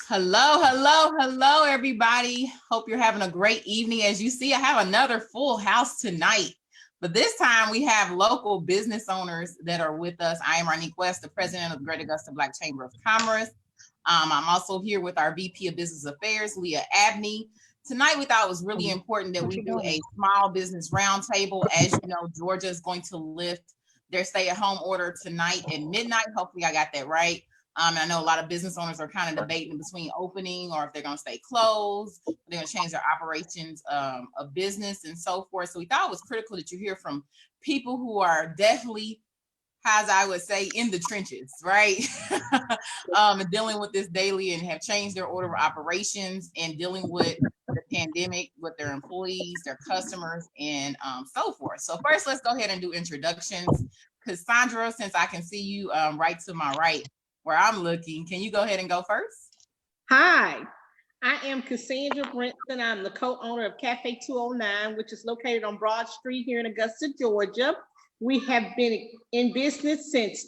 Hello, everybody. Hope you're having a great evening. As you see, I have another full house tonight, but this time we have local business owners that are with us. I am Ronique West, the president of the Greater Augusta Black Chamber of Commerce. I'm also here with our VP of Business Affairs, Leah Abney. Tonight, we thought it was really important that we do a small business roundtable. As you know, Georgia is going to lift their stay-at-home order tonight at midnight. Hopefully, I got that right. I know a lot of business owners are kind of debating between opening or if they're going to stay closed, they're going to change their operations of business and so forth. So we thought it was critical that you hear from people who are definitely, as I would say, in the trenches, right? Dealing with this daily and have changed their order of operations and dealing with the pandemic with their employees, their customers, and so forth. So first, let's go ahead and do introductions. Cassandra, since I can see you right to my right, where I'm looking, can you go ahead and go first? Hi, I am Cassandra Brinson. I'm the co-owner of Cafe 209, which is located on Broad Street here in Augusta, Georgia. We have been in business since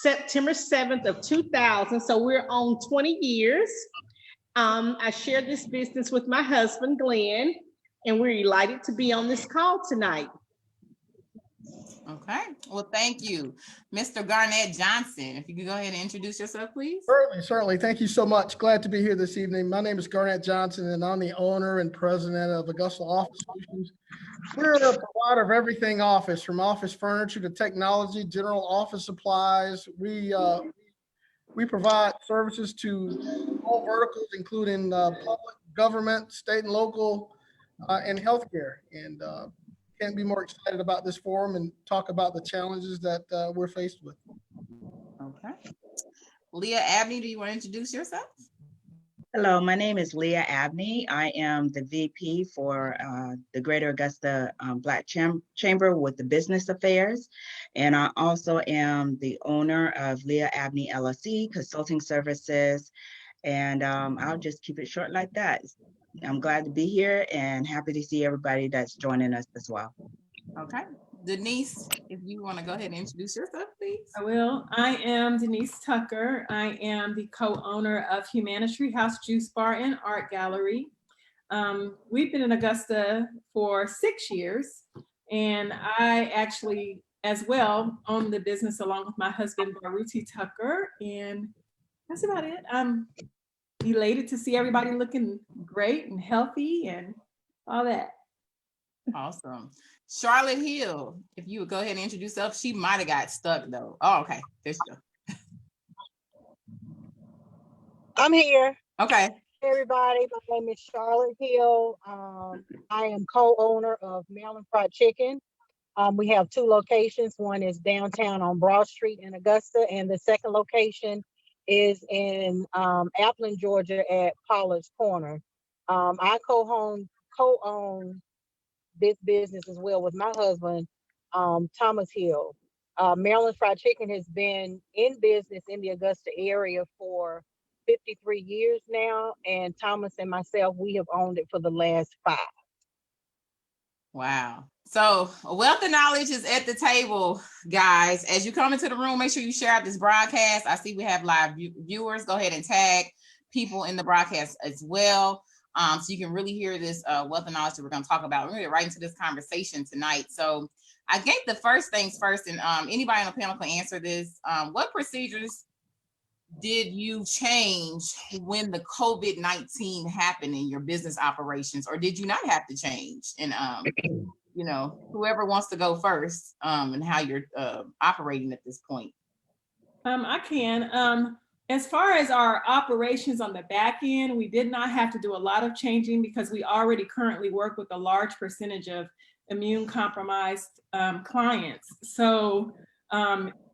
September 7th of 2000, so we're on 20 years. I share this business with my husband, Glenn, and we're delighted to be on this call tonight. Okay, well, thank you. Mr. Garnett Johnson, if you could go ahead and introduce yourself, please. Certainly. Thank you so much. Glad to be here this evening. My name is Garnett Johnson, and I'm the owner and president of Augusta Office Solutions. We're a provider of everything office, from office furniture to technology, general office supplies. We provide services to all verticals, including public, government, state and local, and healthcare. And can't be more excited about this forum and talk about the challenges that we're faced with. Okay. Leah Abney, do you want to introduce yourself? Hello, my name is Leah Abney. I am the VP for the Greater Augusta Black Chamber with the Business Affairs. And I also am the owner of Leah Abney LLC Consulting Services. And I'll just keep it short like that. I'm glad to be here and happy to see everybody that's joining us as well. Okay. Denise, if you want to go ahead and introduce yourself, please. I will. I am Denise Tucker. I am the co-owner of Humanitree House Juice Bar and Art Gallery. We've been in Augusta for 6 years, and I actually, as well, own the business along with my husband, Baruti Tucker, and that's about it. I'm elated to see everybody looking great and healthy and all that. Awesome. Charlotte Hill, if you would go ahead and introduce yourself. She might have got stuck though. Oh, okay. There she go. I'm here. Okay. Hey everybody, my name is Charlotte Hill. I am co-owner of Maryland Fried Chicken. We have 2 locations. One is downtown on Broad Street in Augusta, and the second location is in Appleton, Georgia at Pollard's Corner. I co-own this business as well with my husband, Thomas Hill. Maryland Fried Chicken has been in business in the Augusta area for 53 years now, and Thomas and myself, we have owned it for the last 5. Wow. So a wealth of knowledge is at the table, guys. As you come into the room, make sure you share out this broadcast. I see we have live viewers. Go ahead and tag people in the broadcast as well. So you can really hear this wealth of knowledge that we're going to talk about. We're going to get right into this conversation tonight. So I think the first things first, and anybody on the panel can answer this. What procedures did you change when the COVID-19 happened in your business operations, or did you not have to change? And you know, whoever wants to go first, and how you're operating at this point. I can. As far as our operations on the back end, we did not have to do a lot of changing because we already currently work with a large percentage of immune compromised clients. So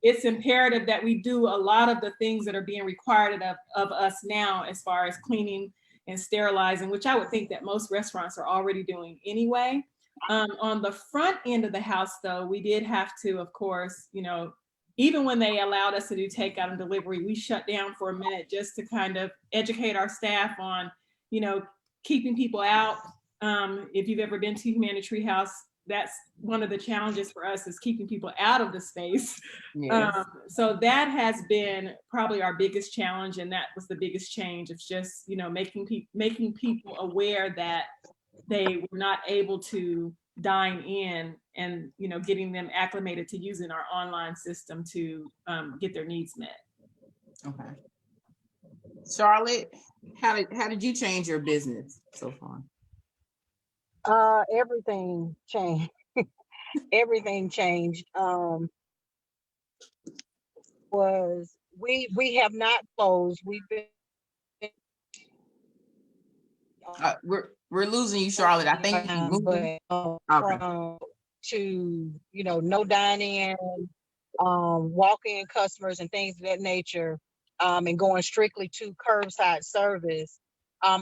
it's imperative that we do a lot of the things that are being required of us now, as far as cleaning and sterilizing, which I would think that most restaurants are already doing anyway. On the front end of the house, though, we did have to, of course, you know, even when they allowed us to do takeout and delivery, we shut down for a minute just to kind of educate our staff on, you know, keeping people out. If you've ever been to Humanitree House, that's one of the challenges for us, is keeping people out of the space. Yes. So that has been probably our biggest challenge, and that was the biggest change. It's just, you know, making people aware that they were not able to dine in, and, you know, getting them acclimated to using our online system to get their needs met. Okay. Charlotte, how did you change your business so far? Everything changed. Everything changed. Was we have not closed. We've been We're losing you, Charlotte. I think you keep moving. but Okay. from to, you know, no dining, walk-in customers and things of that nature, and going strictly to curbside service,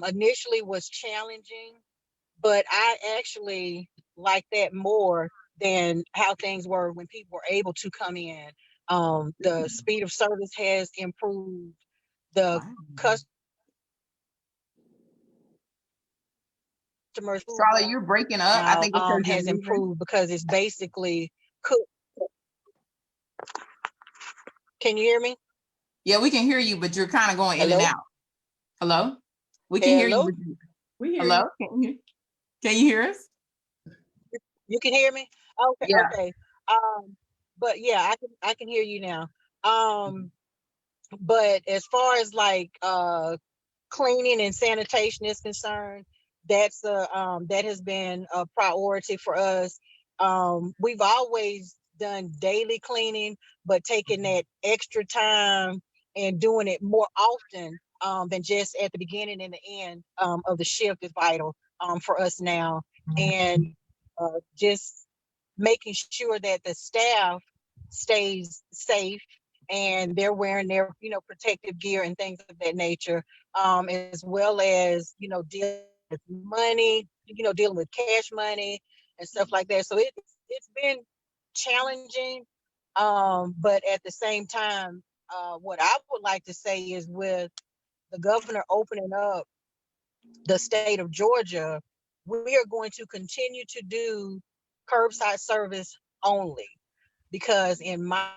initially was challenging, but I actually like that more than how things were when people were able to come in. The speed of service has improved. The customers Charlotte, you're breaking up. I now think it's because you're has moving. improved because it's basically cooked. Can you hear me? Yeah, we can hear you, but you're kind of going in and Hello? out. Hello? We can hear you. Hello? We hear Hello? Can you hear us? You can hear me? Okay, Yeah. okay. But yeah, I can hear you now. But as far as like cleaning and sanitation is concerned, that's that has been a priority for us. We've always done daily cleaning, but taking that extra time and doing it more often than just at the beginning and the end of the shift is vital for us now. And just making sure that the staff stays safe and they're wearing their, you know, protective gear and things of that nature, as well as, you know, dealing with money, you know, dealing with cash money and stuff like that. So it's been challenging, but at the same time, what I would like to say is, with the governor opening up the state of Georgia, we are going to continue to do curbside service only, because in my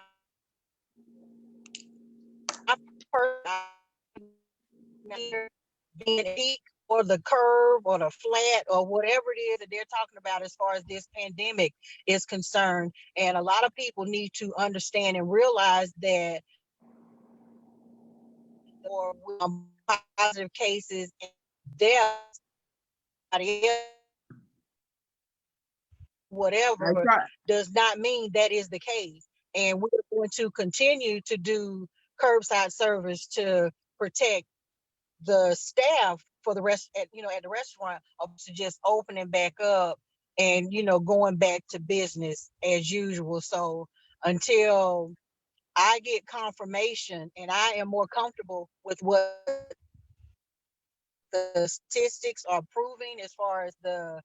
being peak or the curve or the flat or whatever it is that they're talking about as far as this pandemic is concerned. And a lot of people need to understand and realize that or positive cases and deaths, whatever, does not mean that is the case. And we're going to continue to do curbside service to protect the staff for the rest at, you know, at the restaurant, to just opening back up and, you know, going back to business as usual. So until I get confirmation and I am more comfortable with what the statistics are proving as far as the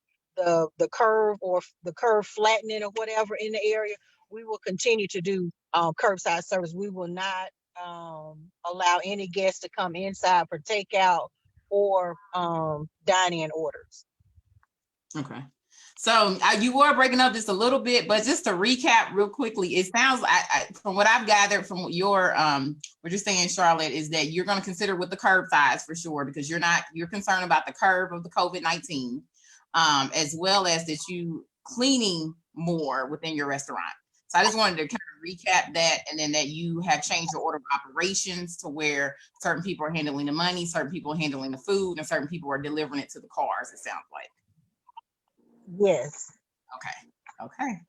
curve or the curve flattening or whatever in the area, we will continue to do curbside service. We will not allow any guests to come inside for takeout or dine-in orders. Okay. So you were breaking up just a little bit, but just to recap real quickly, it sounds like, from what I've gathered from your what you're saying, Charlotte, is that you're going to consider with the curb size for sure, because you're concerned about the curve of the COVID-19, as well as that you cleaning more within your restaurant. So I just wanted to kind of recap that, and then that you have changed your order of operations to where certain people are handling the money, certain people are handling the food, and certain people are delivering it to the cars, it sounds like. Yes. Okay.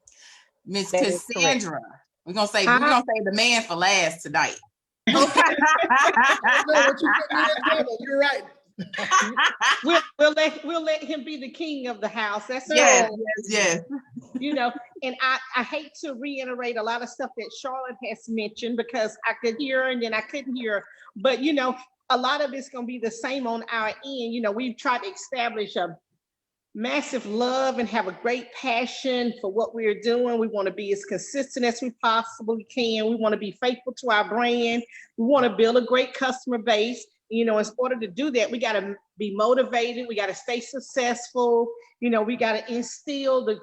Miss Cassandra, we're gonna say the man for last tonight. Okay. You're right. We'll let him be the king of the house. That's yes. You know, and I hate to reiterate a lot of stuff that Charlotte has mentioned, because I could hear her and then I couldn't hear her. But you know, a lot of it's gonna be the same on our end. You know, we've tried to establish a massive love and have a great passion for what we're doing. We want to be as consistent as we possibly can. We want to be faithful to our brand. We want to build a great customer base. You know, in order to do that, we got to be motivated. We got to stay successful. You know, we got to instill the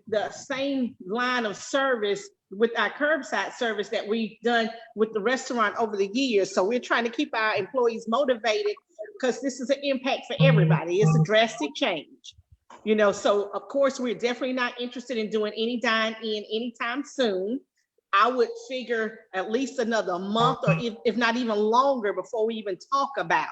the same line of service with our curbside service that we've done with the restaurant over the years. So we're trying to keep our employees motivated because this is an impact for everybody. It's a drastic change. You know, so of course, we're definitely not interested in doing any dine-in anytime soon. I would figure at least another month or if not even longer before we even talk about it.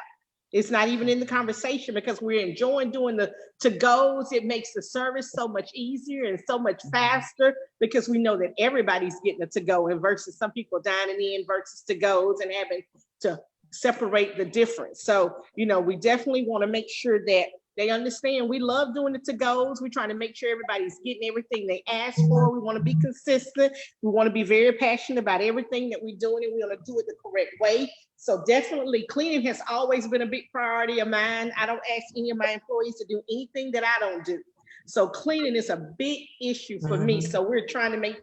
It's not even in the conversation because we're enjoying doing the to-goes. It makes the service so much easier and so much faster because we know that everybody's getting a to-go and versus some people dining in versus to-goes and having to separate the difference. So, you know, we definitely want to make sure that they understand we love doing the to-goes. We're trying to make sure everybody's getting everything they ask for. We want to be consistent. We want to be very passionate about everything that we're doing, and we want to do it the correct way. So definitely cleaning has always been a big priority of mine. I don't ask any of my employees to do anything that I don't do. So cleaning is a big issue for me. So we're trying to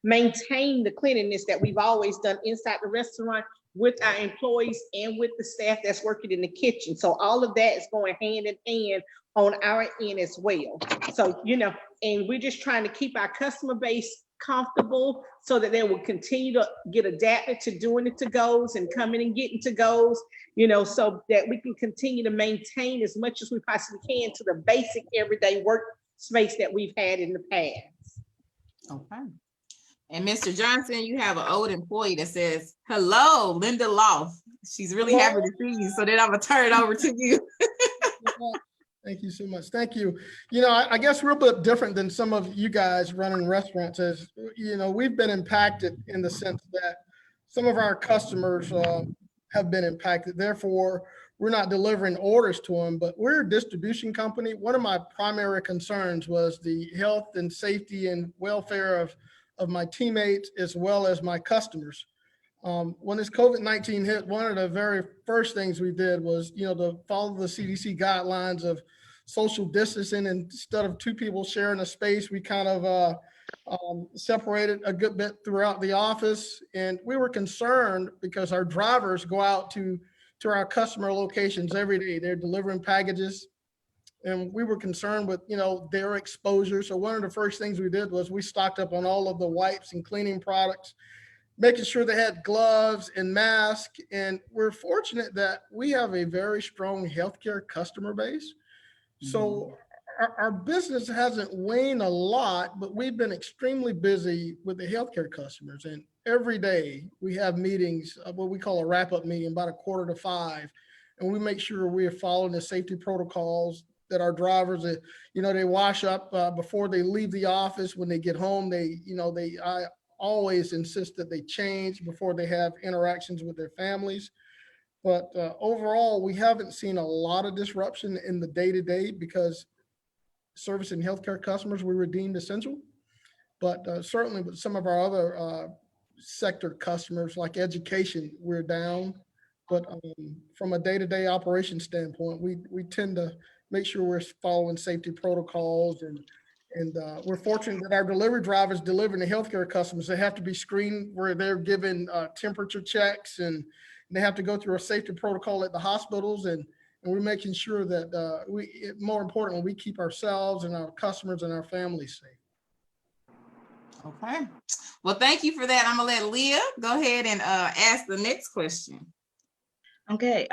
maintain the cleanliness that we've always done inside the restaurant with our employees and with the staff that's working in the kitchen. So all of that is going hand in hand on our end as well. So, you know, and we're just trying to keep our customer base comfortable so that they will continue to get adapted to doing the to-goes and coming and getting to-goes, you know, so that we can continue to maintain as much as we possibly can to the basic everyday work space that we've had in the past. Okay. And Mr. Johnson, you have an old employee that says, hello, Linda Loft. She's really happy to see you. So then I'm gonna turn it over to you. Thank you so much. Thank you. You know, I guess we're a bit different than some of you guys running restaurants. As you know, we've been impacted in the sense that some of our customers have been impacted. Therefore, we're not delivering orders to them, but we're a distribution company. One of my primary concerns was the health and safety and welfare of my teammates as well as my customers. When this COVID-19 hit, one of the very first things we did was, you know, to follow the CDC guidelines of social distancing. And instead of two people sharing a space, we kind of separated a good bit throughout the office. And we were concerned because our drivers go out to our customer locations every day. They're delivering packages. And we were concerned with, you know, their exposure. So one of the first things we did was we stocked up on all of the wipes and cleaning products, making sure they had gloves and masks. And we're fortunate that we have a very strong healthcare customer base. So our business hasn't waned a lot, but we've been extremely busy with the healthcare customers. And every day we have meetings, what we call a wrap-up meeting, about 4:45. And we make sure we are following the safety protocols, that our drivers, you know, they wash up before they leave the office. When they get home, I always insist that they change before they have interactions with their families. But overall, we haven't seen a lot of disruption in the day-to-day because service and healthcare customers we were deemed essential. But certainly with some of our other sector customers like education, we're down. But from a day-to-day operation standpoint, we tend to make sure we're following safety protocols, and we're fortunate that our delivery drivers delivering to healthcare customers, they have to be screened where they're given temperature checks, and they have to go through a safety protocol at the hospitals, and we're making sure that more importantly, we keep ourselves and our customers and our families safe. Okay. Well, thank you for that. I'm gonna let Leah go ahead and ask the next question. Okay,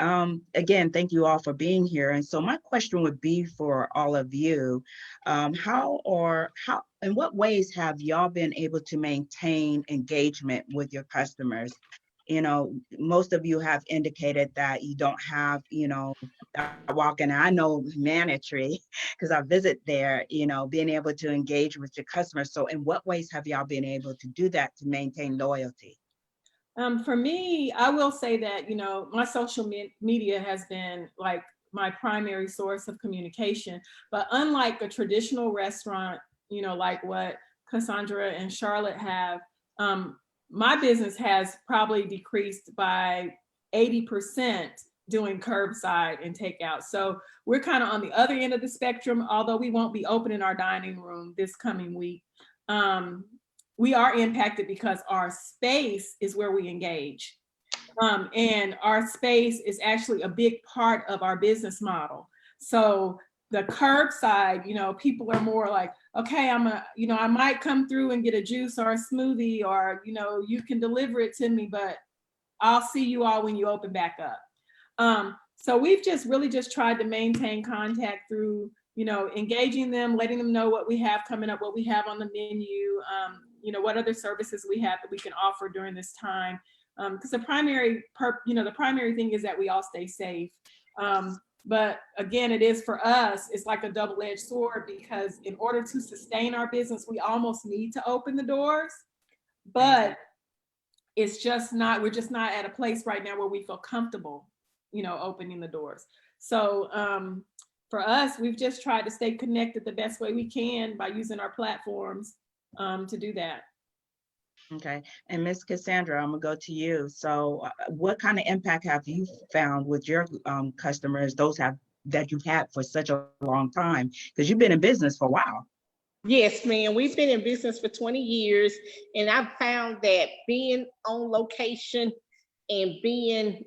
again, thank you all for being here. And so my question would be for all of you, in what ways have y'all been able to maintain engagement with your customers? You know, most of you have indicated that you don't have, you know, I walk in, I know Humanitree, because I visit there, you know, being able to engage with your customers. So in what ways have y'all been able to do that to maintain loyalty? For me, I will say that, you know, my social media has been like my primary source of communication, but unlike a traditional restaurant, you know, like what Cassandra and Charlotte have, my business has probably decreased by 80% doing curbside and takeout. So we're kind of on the other end of the spectrum, although we won't be opening our dining room this coming week. We are impacted because our space is where we engage. And our space is actually a big part of our business model. So the curbside, you know, people are more like, okay, I might come through and get a juice or a smoothie, or, you can deliver it to me, but I'll see you all when you open back up. So we've just really just tried to maintain contact through, engaging them, letting them know what we have coming up, what we have on the menu, what other services we have that we can offer during this time. Because the primary thing is that we all stay safe. But again, it is for us, it's like a double-edged sword, because in order to sustain our business, we almost need to open the doors, but we're just not at a place right now where we feel comfortable, opening the doors. So for us, we've just tried to stay connected the best way we can by using our platforms to do that. Okay, and Miss Cassandra, I'm gonna go to you. So what kind of impact have you found with your customers, that you've had for such a long time? Because you've been in business for a while. Yes, ma'am. We've been in business for 20 years, and I've found that being on location and being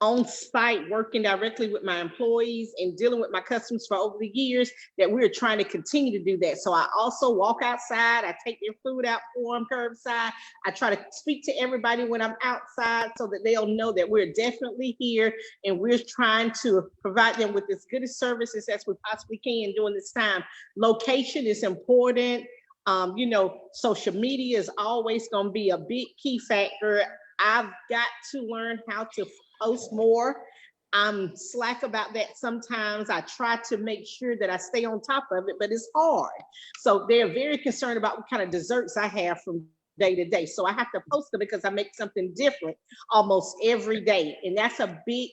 on site, working directly with my employees and dealing with my customers for over the years, that we're trying to continue to do that. So I also walk outside, I take their food out for them curbside. I try to speak to everybody when I'm outside so that they'll know that we're definitely here, and we're trying to provide them with as good a services as we possibly can during this time. Location is important. Social media is always going to be a big key factor. I've got to learn how to post more. I'm slack about that sometimes. I try to make sure that I stay on top of it, but it's hard. So they're very concerned about what kind of desserts I have from day to day. So I have to post them because I make something different almost every day. And that's a big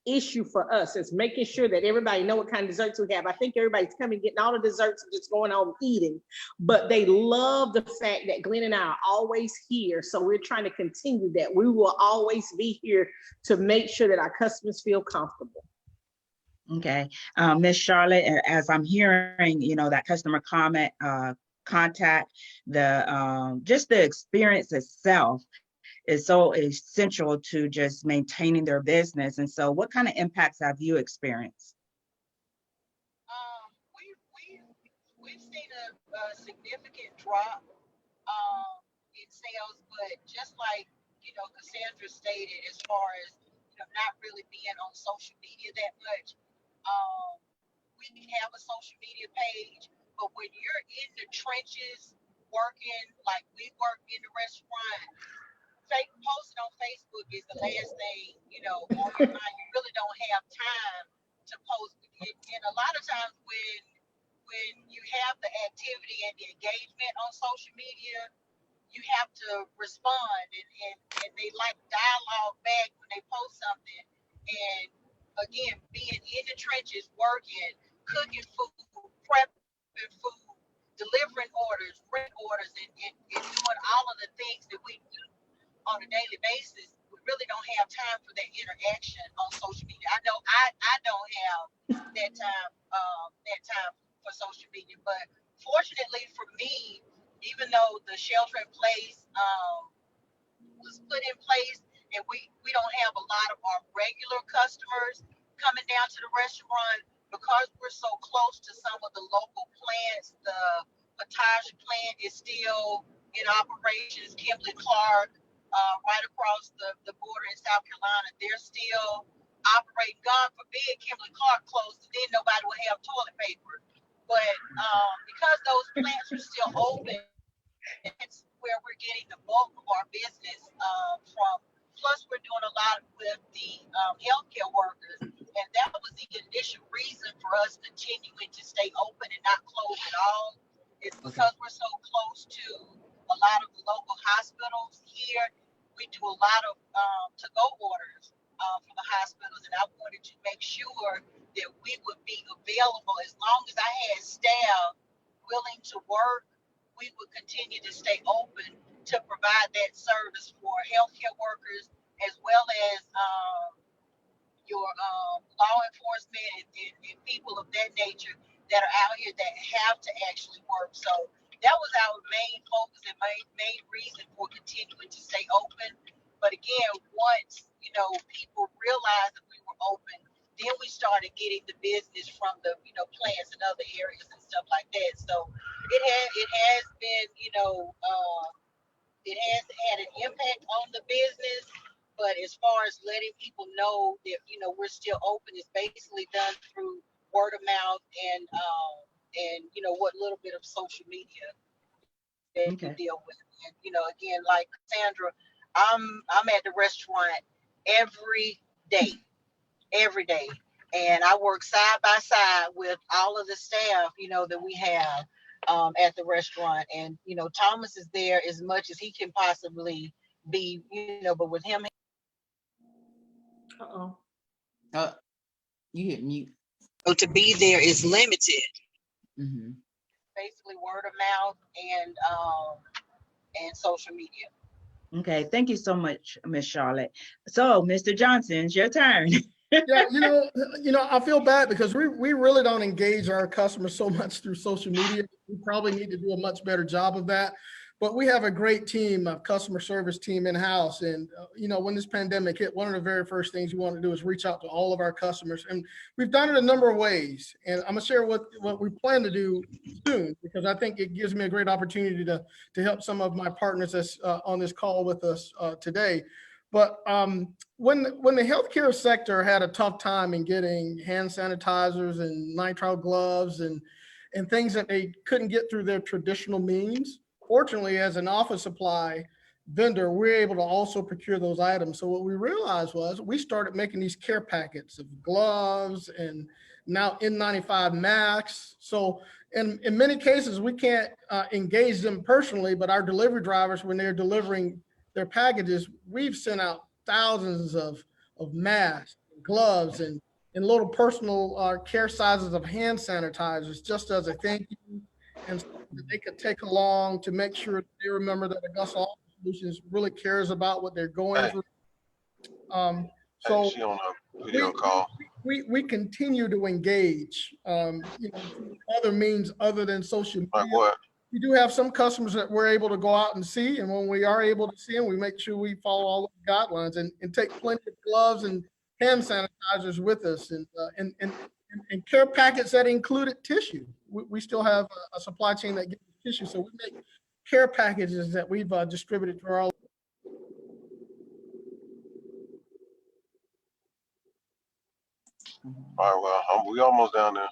issue for us, is making sure that everybody know what kind of desserts we have. I think everybody's coming, getting all the desserts and just going on eating, but they love the fact that Glenn and I are always here. So we're trying to continue that. We will always be here to make sure that our customers feel comfortable. Okay, Miss Charlotte, as I'm hearing, that customer contact, just the experience itself is so essential to just maintaining their business. And so what kind of impacts have you experienced? We've seen a significant drop in sales, but just like, Cassandra stated, as far as, not really being on social media that much, we have a social media page, but when you're in the trenches working, like we work in the restaurant, posting on Facebook is the last thing, on your mind. You really don't have time to post. And a lot of times when you have the activity and the engagement on social media, you have to respond, and they like dialogue back when they post something. And again, being in the trenches, working, cooking food, prepping food, delivering orders, rent orders, and doing all of the things that we do on a daily basis, we really don't have time for that interaction on social media. I know I don't have that time for social media, but fortunately for me, even though the shelter in place was put in place, and we don't have a lot of our regular customers coming down to the restaurant, because we're so close to some of the local plants. The potage plant is still in operations. Kimberly Clark, right across the border in South Carolina, they're still operating. God forbid Kimberly Clark closed, and then nobody will have toilet paper. But because those plants are still open, it's where we're getting the bulk of our business from. Plus, we're doing a lot with the healthcare workers, and that was the initial reason for us continuing to stay open and not close at all. It's because we're so close to a lot of the local hospitals here. We do a lot of to-go orders for the hospitals, and I wanted to make sure that we would be available. As long as I had staff willing to work, we would continue to stay open to provide that service for healthcare workers, as well as your law enforcement and people of that nature that are out here that have to actually work. So that was our main focus and main reason for continuing to stay open. But again, once people realized that we were open, then we started getting the business from the, plants and other areas and stuff like that. So it has been, it has had an impact on the business. But as far as letting people know that, we're still open, it's basically done through word of mouth and what little bit of social media that you Okay. deal with. And again, like Cassandra, I'm at the restaurant every day, and I work side by side with all of the staff, that we have at the restaurant. And Thomas is there as much as he can possibly be, but with him, Uh-oh. You hit mute. so to be there is limited. Mhm. Basically, word of mouth and social media. Okay, thank you so much, Miss Charlotte. So, Mr. Johnson, it's your turn. Yeah, I feel bad because we really don't engage our customers so much through social media. We probably need to do a much better job of that. But we have a great team, a customer service team in-house. And, when this pandemic hit, one of the very first things we want to do is reach out to all of our customers. And we've done it a number of ways. And I'm going to share what we plan to do soon, because I think it gives me a great opportunity to help some of my partners that's on this call with us today. But when the healthcare sector had a tough time in getting hand sanitizers and nitrile gloves and things that they couldn't get through their traditional means, fortunately, as an office supply vendor, we're able to also procure those items. So what we realized was we started making these care packets of gloves and now N95 masks. So in many cases, we can't engage them personally, but our delivery drivers, when they're delivering their packages, we've sent out thousands of masks, gloves, and little personal care sizes of hand sanitizers, just as a thank you, and so that they could take along to make sure they remember that Augusta Office Solutions really cares about what they're going through. So she on a video call. we continue to engage, through other means other than social media. Like what? We do have some customers that we're able to go out and see, and when we are able to see them, we make sure we follow all of the guidelines and take plenty of gloves and hand sanitizers with us, and care packets that included tissue. We still have a supply chain that gives tissue, so we make care packages that we've distributed to our. All right, well, we almost down there.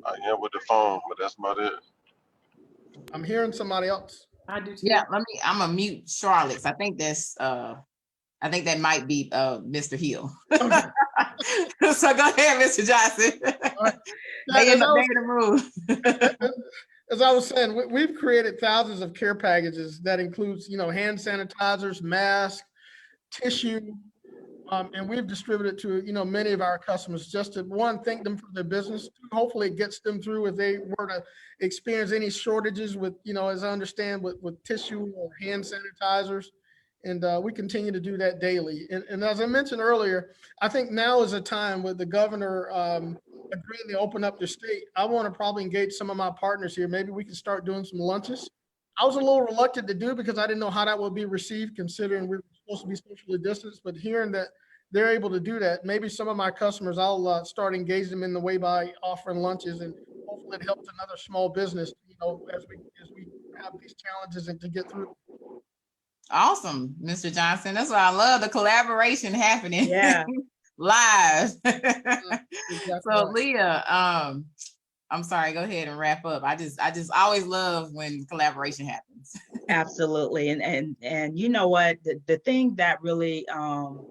I am with the phone, but that's about it. I'm hearing somebody else. I do too. Yeah, I'm gonna mute Charlotte. I think I think that might be Mr. Hill. Okay. So go ahead, Mr. Johnson. Right. They in the room. As I was saying, we've created thousands of care packages that includes, hand sanitizers, masks, tissue, and we've distributed to, many of our customers, just to, one, thank them for their business. Hopefully it gets them through if they were to experience any shortages with, as I understand, with tissue or hand sanitizers. And we continue to do that daily. And as I mentioned earlier, I think now is a time with the governor agreeing to open up the state. I want to probably engage some of my partners here. Maybe we can start doing some lunches. I was a little reluctant to do because I didn't know how that would be received, considering we were supposed to be socially distanced. But hearing that they're able to do that, maybe some of my customers, I'll start engaging them in the way by offering lunches, and hopefully it helps another small business, as we have these challenges and to get through. Awesome, Mr. Johnson. That's why I love the collaboration happening. Yeah. Live. Exactly So right. Leah, I'm sorry, go ahead and wrap up. I just always love when collaboration happens. Absolutely. And you know what, the thing that really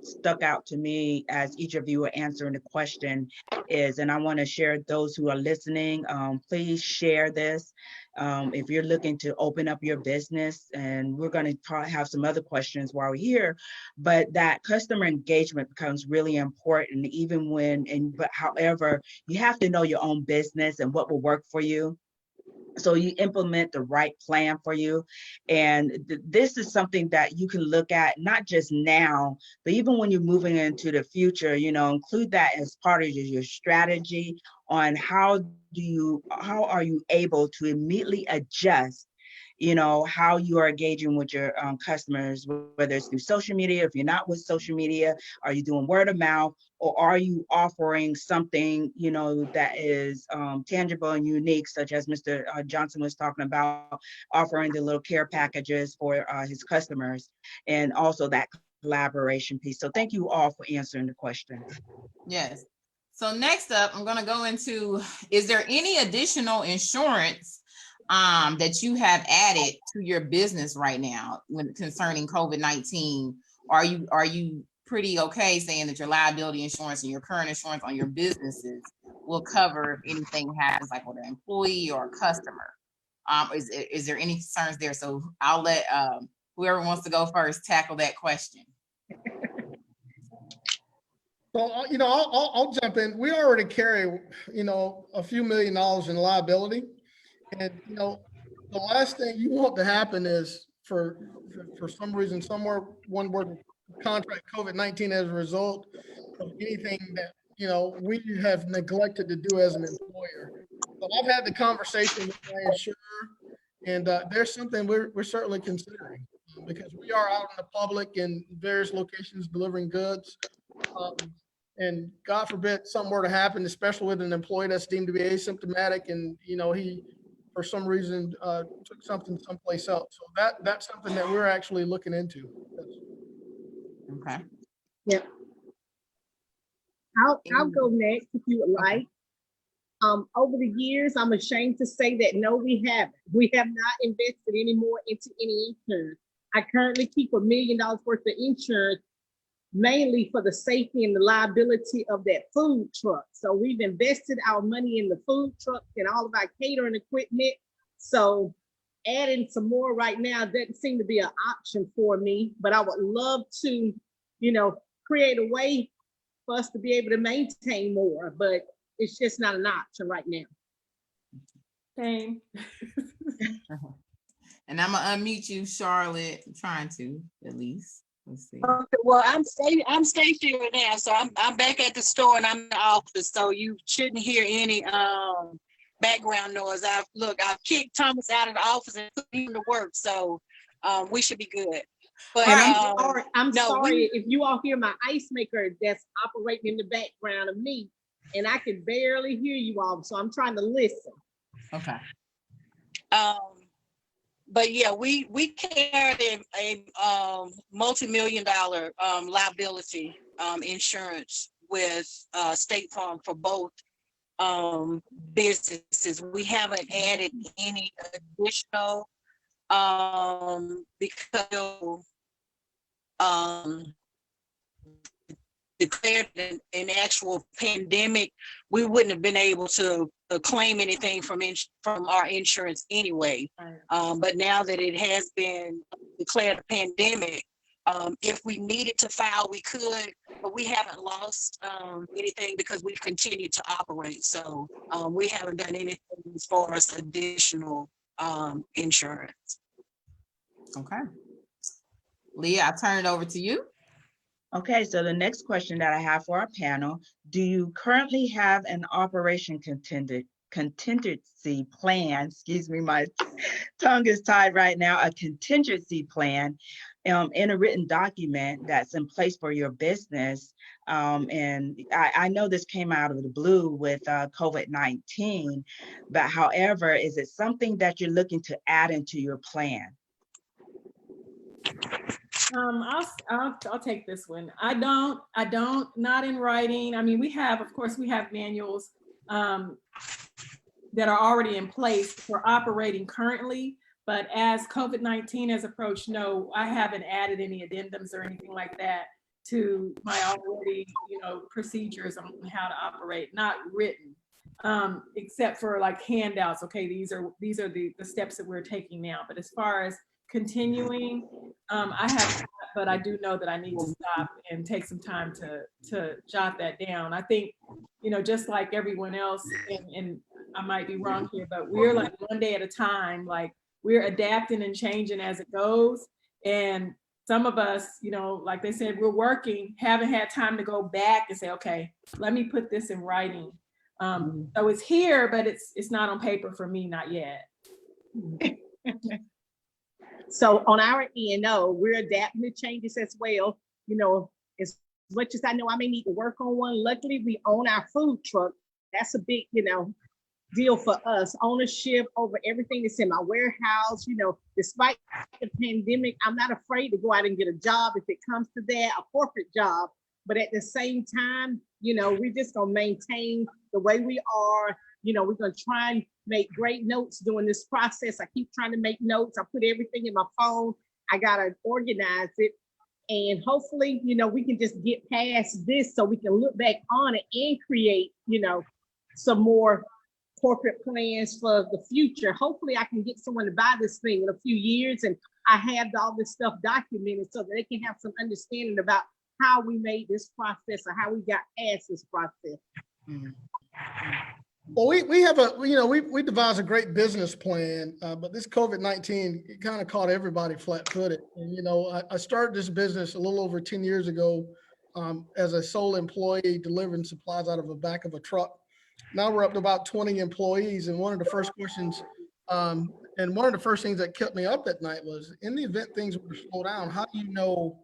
stuck out to me as each of you were answering the question is, and I want to share those who are listening, please share this. If you're looking to open up your business, and we're going to have some other questions while we're here, but that customer engagement becomes really important, even but however, you have to know your own business and what will work for you. So you implement the right plan for you. And this is something that you can look at, not just now, but even when you're moving into the future, include that as part of your strategy on how are you able to immediately adjust, how you are engaging with your customers, whether it's through social media. If you're not with social media, are you doing word of mouth, or are you offering something, that is tangible and unique, such as Mr. Johnson was talking about, offering the little care packages for his customers, and also that collaboration piece. So thank you all for answering the question. Yes. So next up, I'm going to go into, is there any additional insurance that you have added to your business right now when concerning COVID-19? Are you pretty okay saying that your liability insurance and your current insurance on your businesses will cover if anything happens, like with an employee or a customer? Is there any concerns there? So I'll let whoever wants to go first tackle that question. So, I'll jump in. We already carry, a few $1 million in liability. And, the last thing you want to happen is for some reason, somewhere, one word contract COVID-19 as a result of anything that, we have neglected to do as an employer. So I've had the conversation with my insurer, and there's something we're certainly considering, because we are out in the public in various locations delivering goods. And God forbid something were to happen, especially with an employee that's deemed to be asymptomatic, and he, for some reason, took something someplace else. So that's something that we're actually looking into. Okay. Yeah. I'll go next if you would like. Over the years, I'm ashamed to say that no, we haven't. We have not invested any more into any insurance. I currently keep $1 million worth of insurance, mainly for the safety and the liability of that food truck. So we've invested our money in the food truck and all of our catering equipment. So adding some more right now doesn't seem to be an option for me, but I would love to, create a way for us to be able to maintain more, but it's just not an option right now. Same. And I'm gonna unmute you, Charlotte. I'm trying to, at least. Let's see. Okay, well, I'm stationary now, so I'm back at the store and I'm in the office, so you shouldn't hear any background noise. I've kicked Thomas out of the office and put him to work, so we should be good. But I'm sorry if you all hear my ice maker that's operating in the background of me, and I can barely hear you all, so I'm trying to listen. Okay. But yeah, we carried a multi-million-dollar liability insurance with State Farm for both businesses. We haven't added any additional because declared an actual pandemic, we wouldn't have been able to claim anything from our insurance anyway. But now that it has been declared a pandemic, if we needed to file, we could, but we haven't lost anything because we've continued to operate. So we haven't done anything as far as additional insurance. Okay. Leah, I'll turn it over to you. Okay, so the next question that I have for our panel, do you currently have an operation contingency plan? Excuse me, my tongue is tied right now. A contingency plan in a written document that's in place for your business. And I know this came out of the blue with COVID-19, but however, is it something that you're looking to add into your plan? I'll take this one. I don't, not in writing. I mean, we have manuals that are already in place for operating currently, but as COVID-19 has approached, no, I haven't added any addendums or anything like that to my already, procedures on how to operate, not written, except for like handouts. Okay, these are the steps that we're taking now. But as far as continuing, I have, but I do know that I need to stop and take some time to jot that down. I think, just like everyone else, and I might be wrong here, but we're like one day at a time, like we're adapting and changing as it goes. And some of us, like they said, we're working, haven't had time to go back and say, okay, let me put this in writing. So it's here, but it's not on paper for me, not yet. So on our E&O, we're adapting to changes as well. You know, as much as I know I may need to work on one, luckily we own our food truck. That's a big, deal for us. Ownership over everything that's in my warehouse. Despite the pandemic, I'm not afraid to go out and get a job if it comes to that, a corporate job. But at the same time, we're just gonna maintain the way we are. We're gonna try and make great notes during this process. I keep trying to make notes. I put everything in my phone. I gotta organize it. And hopefully, we can just get past this so we can look back on it and create, some more corporate plans for the future. Hopefully I can get someone to buy this thing in a few years and I have all this stuff documented so that they can have some understanding about how we made this process or how we got past this process. Well, we have we devised a great business plan, but this COVID-19 kind of caught everybody flat-footed. And, I started this business a little over 10 years ago as a sole employee delivering supplies out of the back of a truck. Now we're up to about 20 employees. And one of the first questions and one of the first things that kept me up at night was, in the event things were to slow down, how do you know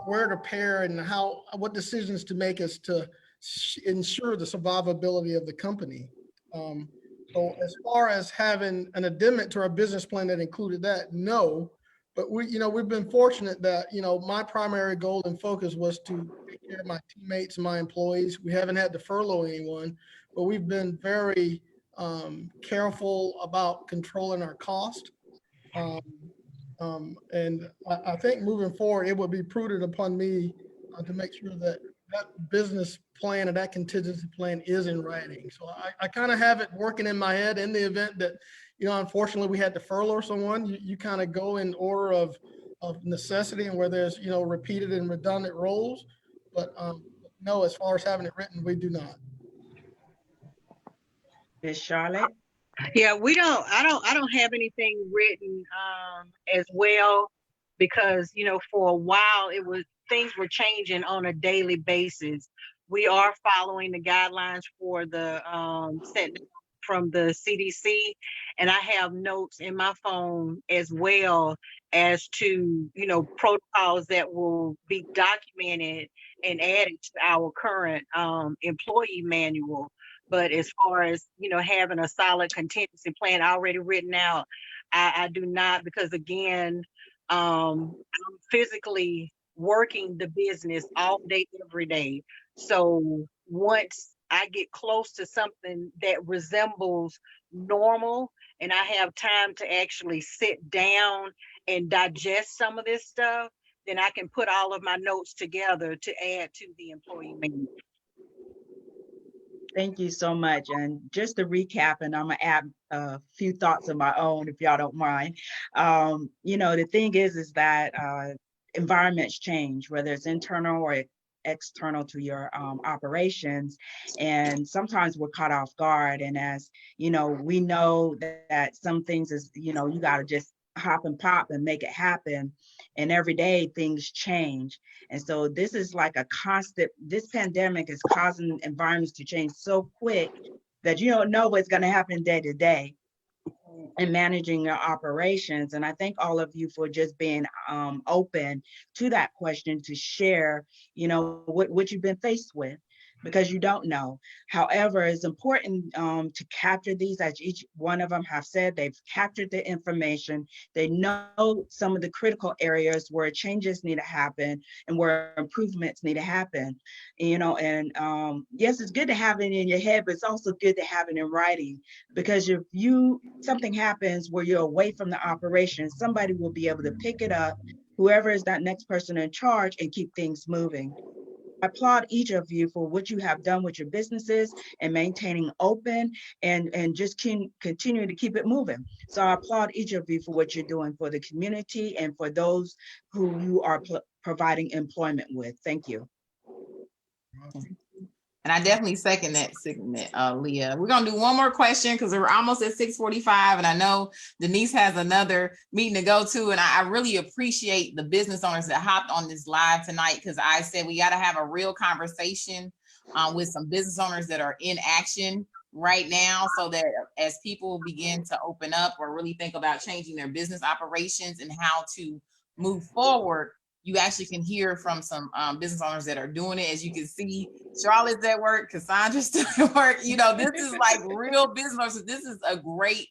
where to pair and what decisions to make as to ensure the survivability of the company? So as far as having an addendum to our business plan that included that, no. But we've been fortunate that, my primary goal and focus was to take care of my teammates and my employees. We haven't had to furlough anyone, but we've been very careful about controlling our cost. And I think moving forward, it would be prudent upon me to make sure that business plan and that contingency plan is in writing. So I kind of have it working in my head in the event that, unfortunately we had to furlough someone. You kind of go in order of necessity and where there's, repeated and redundant roles. But no, as far as having it written, we do not. Ms. Charlotte? Yeah, I don't have anything written as well, because, for a while things were changing on a daily basis. We are following the guidelines for the set from the CDC, and I have notes in my phone as well as to, protocols that will be documented and added to our current employee manual. But as far as, having a solid contingency plan already written out, I do not, because again, I'm physically working the business all day, every day. So once I get close to something that resembles normal and I have time to actually sit down and digest some of this stuff, then I can put all of my notes together to add to the employee manual. Thank you so much. And just to recap, and I'm gonna add a few thoughts of my own, if y'all don't mind. The thing is that environments change, whether it's internal or external to your operations. And sometimes we're caught off guard. And as we know that some things is, you gotta just hop and pop and make it happen. And every day things change. And so this is like this pandemic is causing environments to change so quick that you don't know what's going to happen day to day and managing your operations. And I thank all of you for just being open to that question, to share, what you've been faced with, because you don't know. However, it's important to capture these, as each one of them have said. They've captured the information. They know some of the critical areas where changes need to happen and where improvements need to happen. And yes, it's good to have it in your head, but it's also good to have it in writing, because if something happens where you're away from the operation, somebody will be able to pick it up, whoever is that next person in charge, and keep things moving. I applaud each of you for what you have done with your businesses and maintaining open and just continue to keep it moving. So I applaud each of you for what you're doing for the community and for those who you are providing employment with. Thank you. And I definitely second that segment, Leah. We're gonna do one more question because we're almost at 6:45, and I know Denise has another meeting to go to. And I really appreciate the business owners that hopped on this live tonight, because I said we got to have a real conversation with some business owners that are in action right now, so that as people begin to open up or really think about changing their business operations and how to move forward, you actually can hear from some business owners that are doing it. As you can see, Charlotte's at work, Cassandra's still at work. You know, this is like real business owners. This is a great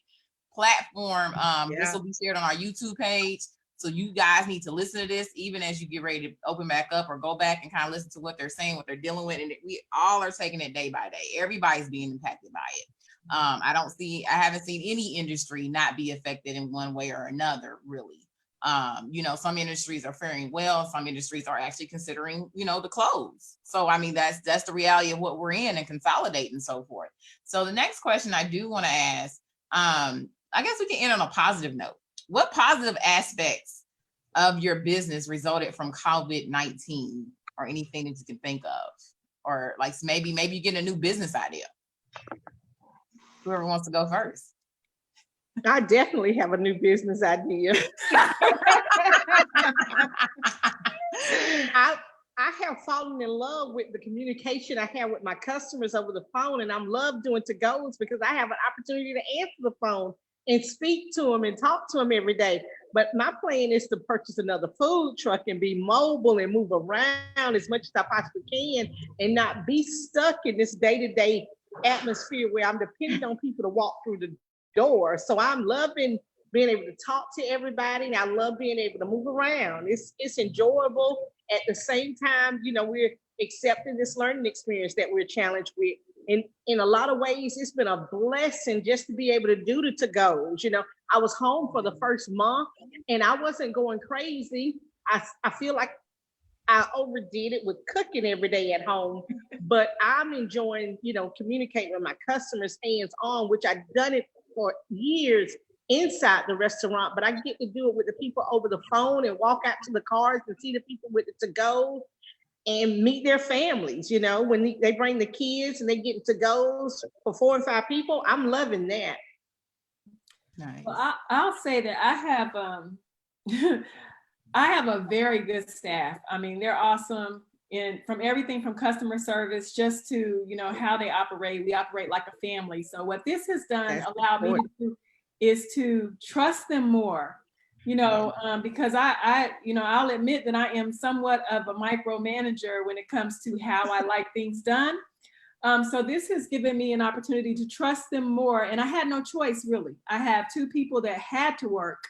platform. This will be shared on our YouTube page. So you guys need to listen to this, even as you get ready to open back up or go back and kind of listen to what they're saying, what they're dealing with. And we all are taking it day by day. Everybody's being impacted by it. I haven't seen any industry not be affected in one way or another, really. You know, some industries are faring well. Some industries are actually considering, you know, the close. So, I mean, that's the reality of what we're in and consolidate and so forth. So the next question I do want to ask, I guess we can end on a positive note. What positive aspects of your business resulted from COVID-19 or anything that you can think of? Or like maybe you get a new business idea. Whoever wants to go first. I definitely have a new business idea. I have fallen in love with the communication I have with my customers over the phone, and I'm love doing to-goes because I have an opportunity to answer the phone and speak to them and talk to them every day. But my plan is to purchase another food truck and be mobile and move around as much as I possibly can and not be stuck in this day-to-day atmosphere where I'm depending on people to walk through the door. So I'm loving being able to talk to everybody, and I love being able to move around. It's enjoyable. At the same time, you know, we're accepting this learning experience that we're challenged with. And in a lot of ways, it's been a blessing just to be able to do the to-goes. You know, I was home for the first month and I wasn't going crazy. I feel like I overdid it with cooking every day at home, but I'm enjoying, you know, communicating with my customers hands on, which I've done it for years inside the restaurant, but I get to do it with the people over the phone and walk out to the cars and see the people with the to-go and meet their families. You know, when they bring the kids and they get to-goes for 4 and 5 people, I'm loving that. Nice. Well, I'll say that I have I have a very good staff. I mean, they're awesome. And from everything from customer service just to, you know, how they operate, we operate like a family. So what this has done allowed me to do is to trust them more, you know, because you know, I'll admit that I am somewhat of a micromanager when it comes to how I like things done. So this has given me an opportunity to trust them more. And I had no choice, really. I have 2 people that had to work.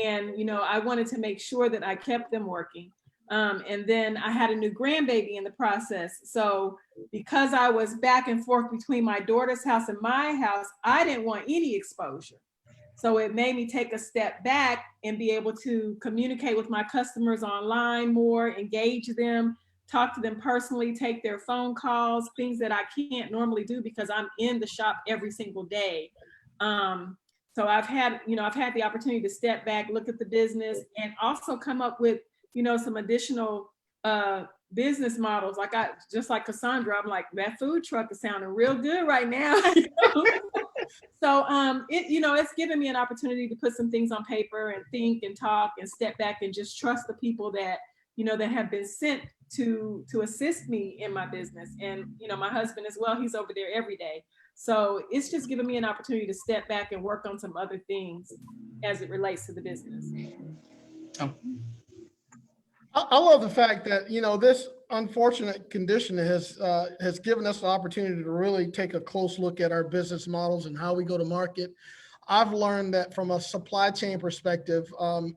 And, you know, I wanted to make sure that I kept them working. And then I had a new grandbaby in the process. So because I was back and forth between my daughter's house and my house, I didn't want any exposure. So it made me take a step back and be able to communicate with my customers online more, engage them, talk to them personally, take their phone calls, things that I can't normally do because I'm in the shop every single day. So I've had the opportunity to step back, look at the business, and also come up with, you know, some additional business models. Just like Cassandra, I'm like, that food truck is sounding real good right now. So it's given me an opportunity to put some things on paper and think and talk and step back and just trust the people that, you know, that have been sent to assist me in my business. And, you know, my husband as well, he's over there every day. So it's just given me an opportunity to step back and work on some other things as it relates to the business. I love the fact that, you know, this unfortunate condition has given us the opportunity to really take a close look at our business models and how we go to market. I've learned that from a supply chain perspective,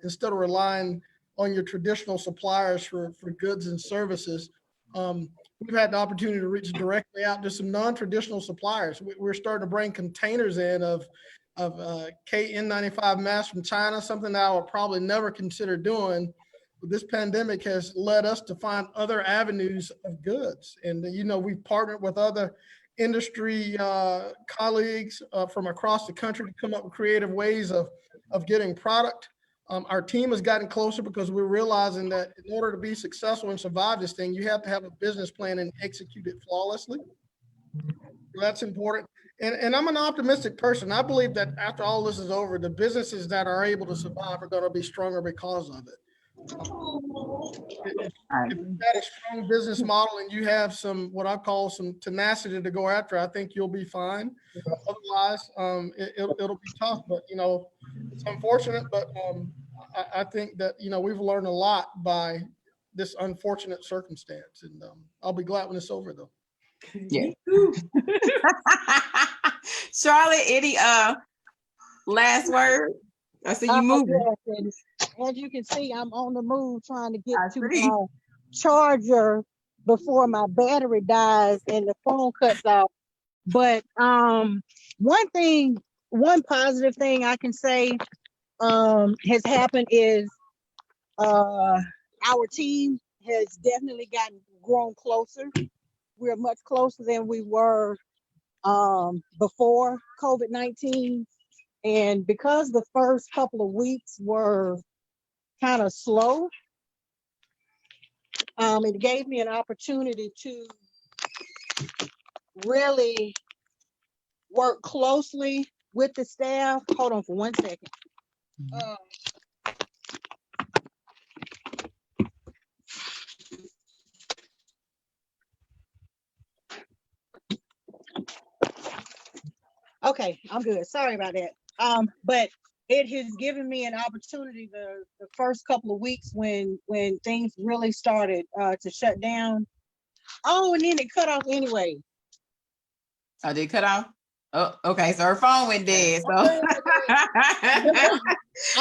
instead of relying on your traditional suppliers for goods and services, we've had the opportunity to reach directly out to some non-traditional suppliers. We're starting to bring containers in of KN95 masks from China, something that I would probably never consider doing. But this pandemic has led us to find other avenues of goods. And, you know, we've partnered with other industry colleagues from across the country to come up with creative ways of getting product. Our team has gotten closer because we're realizing that in order to be successful and survive this thing, you have to have a business plan and execute it flawlessly. So that's important. And I'm an optimistic person. I believe that after all this is over, the businesses that are able to survive are going to be stronger because of it. If All right. you've got a strong business model and you have some, what I call some tenacity to go after, I think you'll be fine. Otherwise, it'll be tough, but it's unfortunate, but I think that, we've learned a lot by this unfortunate circumstance, and I'll be glad when it's over though. Yeah. Me too. Charlotte, any last word? I see you moving. Yes, and as you can see, I'm on the move trying to get I to see. my charger before my battery dies and the phone cuts out. But one positive thing I can say has happened is our team has definitely grown closer. We're much closer than we were before COVID-19. And because the first couple of weeks were kind of slow, it gave me an opportunity to really work closely with the staff. Hold on for 1 second. Okay, I'm good. Sorry about that. But it has given me an opportunity the first couple of weeks when things really started to shut down. Oh, and then it cut off anyway. Oh, did it cut off? Oh, okay. So her phone went dead. So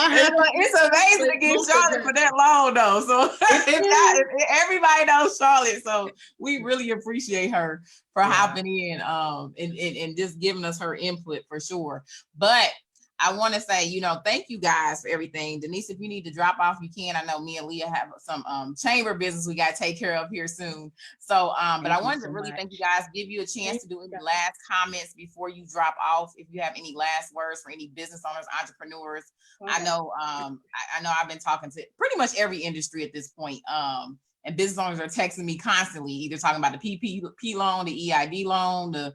it's amazing to get Charlotte for that long, though. So if everybody knows Charlotte, so we really appreciate her for hopping in and just giving us her input for sure. But I want to say, thank you guys for everything. Denise, if you need to drop off, you can. I know me and Leah have some chamber business we got to take care of here soon. So, but I wanted to really thank you guys, give you a chance to do any last comments before you drop off. If you have any last words for any business owners, entrepreneurs. I know I've been talking to pretty much every industry at this point. And business owners are texting me constantly, either talking about the PPP loan, the EID loan, the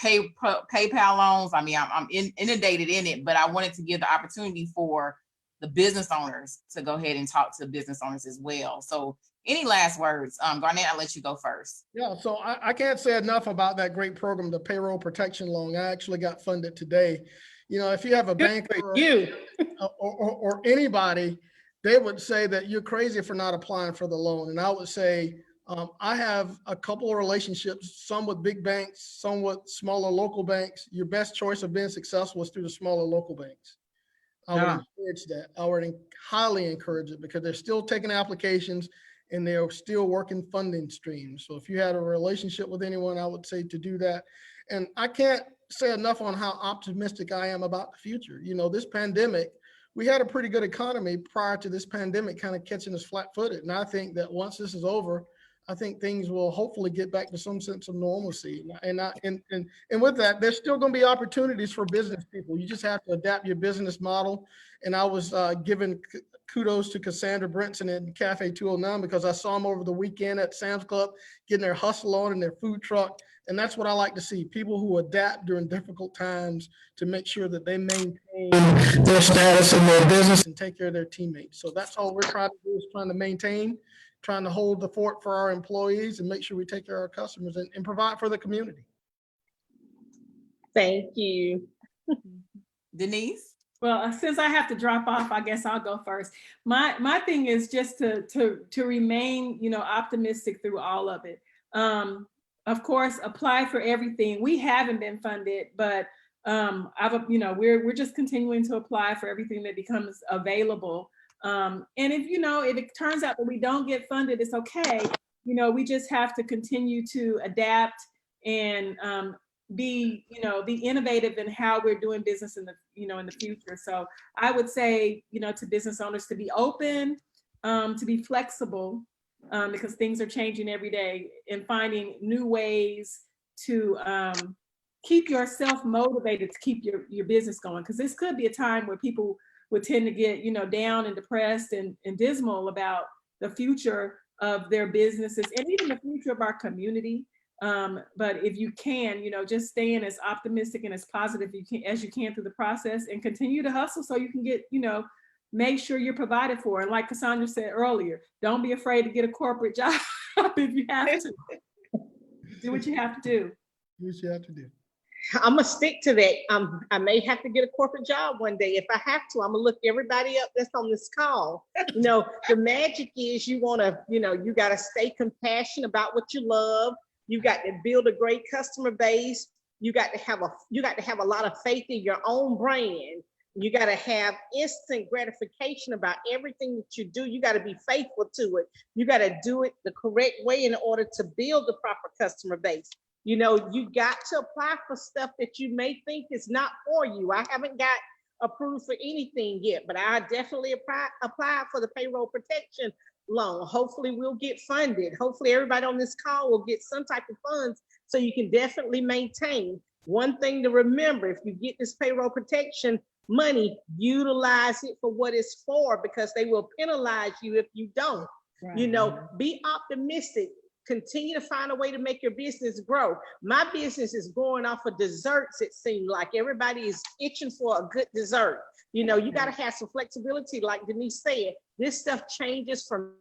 PayPal loans. I mean, I'm inundated in it, but I wanted to give the opportunity for the business owners to go ahead and talk to business owners as well. So any last words? Garnett, I'll let you go first. Yeah, so I can't say enough about that great program, the payroll protection loan. I actually got funded today. If you have a bank or anybody, they would say that you're crazy for not applying for the loan. And I would say, I have a couple of relationships, some with big banks, some with smaller local banks. Your best choice of being successful is through the smaller local banks. I would encourage that. I would highly encourage it because they're still taking applications and they're still working funding streams. So if you had a relationship with anyone, I would say to do that. And I can't say enough on how optimistic I am about the future. This pandemic, we had a pretty good economy prior to this pandemic kind of catching us flat-footed. And I think that once this is over, I think things will hopefully get back to some sense of normalcy. And with that, there's still going to be opportunities for business people. You just have to adapt your business model. And I was giving kudos to Cassandra Brinson at Cafe 209 because I saw them over the weekend at Sam's Club getting their hustle on in their food truck. And that's what I like to see, people who adapt during difficult times to make sure that they maintain their status in their business and take care of their teammates. So that's all we're trying to do, is trying to hold the fort for our employees and make sure we take care of our customers and provide for the community. Thank you. Denise? Well, since I have to drop off, I guess I'll go first. My thing is just to remain, optimistic through all of it. Of course, apply for everything. We haven't been funded, but we're just continuing to apply for everything that becomes available. And if it turns out that we don't get funded, it's okay. We just have to continue to adapt and be innovative in how we're doing business in the future. So I would say, to business owners to be open, to be flexible, because things are changing every day, and finding new ways to keep yourself motivated to keep your business going. Because this could be a time where people would tend to get, down and depressed and dismal about the future of their businesses and even the future of our community. But if you can, just staying as optimistic and as positive as you can through the process, and continue to hustle so you can get, make sure you're provided for. And like Cassandra said earlier, don't be afraid to get a corporate job if you have to. Do what you have to do. Do what you have to do. I'm gonna stick to that. I may have to get a corporate job one day. If I have to, I'm gonna look everybody up that's on this call. You know, the magic is you gotta stay compassionate about what you love. You got to build a great customer base. You got to have a lot of faith in your own brand. You got to have instant gratification about everything that you do. You got to be faithful to it. You got to do it the correct way in order to build the proper customer base. You know, you got to apply for stuff that you may think is not for you. I haven't got approved for anything yet, but I definitely apply for the payroll protection loan. Hopefully we'll get funded. Hopefully everybody on this call will get some type of funds so you can definitely maintain. One thing to remember, if you get this payroll protection money, utilize it for what it's for, because they will penalize you if you don't. Right. You know, be optimistic. Continue to find a way to make your business grow. My business is going off of desserts. It seems like everybody is itching for a good dessert. You know, you got to have some flexibility. Like Denise said, this stuff changes from.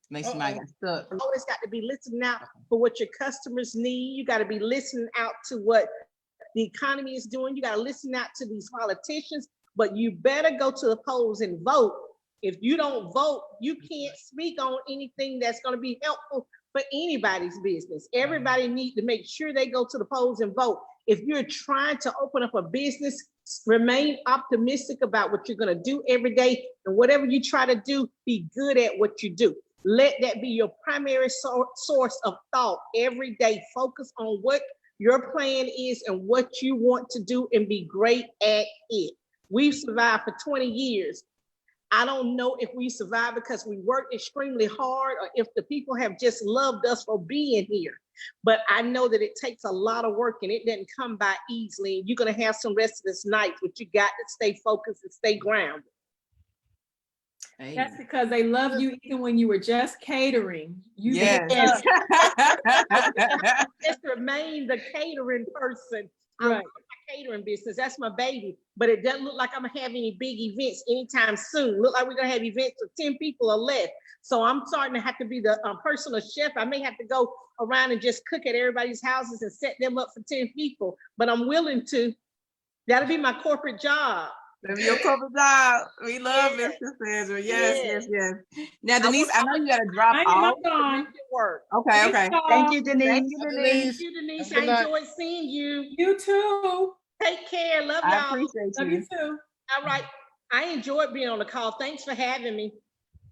Makes somebody get stuck. You always got to be listening out for what your customers need. You got to be listening out to what the economy is doing. You got to listen out to these politicians, but you better go to the polls and vote. If you don't vote, you can't speak on anything that's going to be helpful for anybody's business. Everybody needs to make sure they go to the polls and vote. If you're trying to open up a business, remain optimistic about what you're going to do every day. And whatever you try to do, be good at what you do. Let that be your primary source of thought every day. Focus on what your plan is and what you want to do and be great at it. We've survived for 20 years. I don't know if we survived because we worked extremely hard or if the people have just loved us for being here. But I know that it takes a lot of work and it doesn't come by easily. You're going to have some restless nights, but you got to stay focused and stay grounded. Hey. That's because they love you even when you were just catering. You yes. Just remain the catering person. Right. Catering business, that's my baby, but it doesn't look like I'm gonna have any big events anytime soon. Look like we're gonna have events of 10 people or less. So I'm starting to have to be the personal chef. I may have to go around and just cook at everybody's houses and set them up for 10 people, but I'm willing to. That'll be my corporate job. That'll be your corporate job. We love it, Cassandra. Yes. Now, Denise, I know you gotta drop off. Work. Okay. Thank you, Denise. Thank you, Denise. I enjoyed seeing you. You too. Take care. Love y'all. I appreciate Love you too. All right. I enjoyed being on the call. Thanks for having me.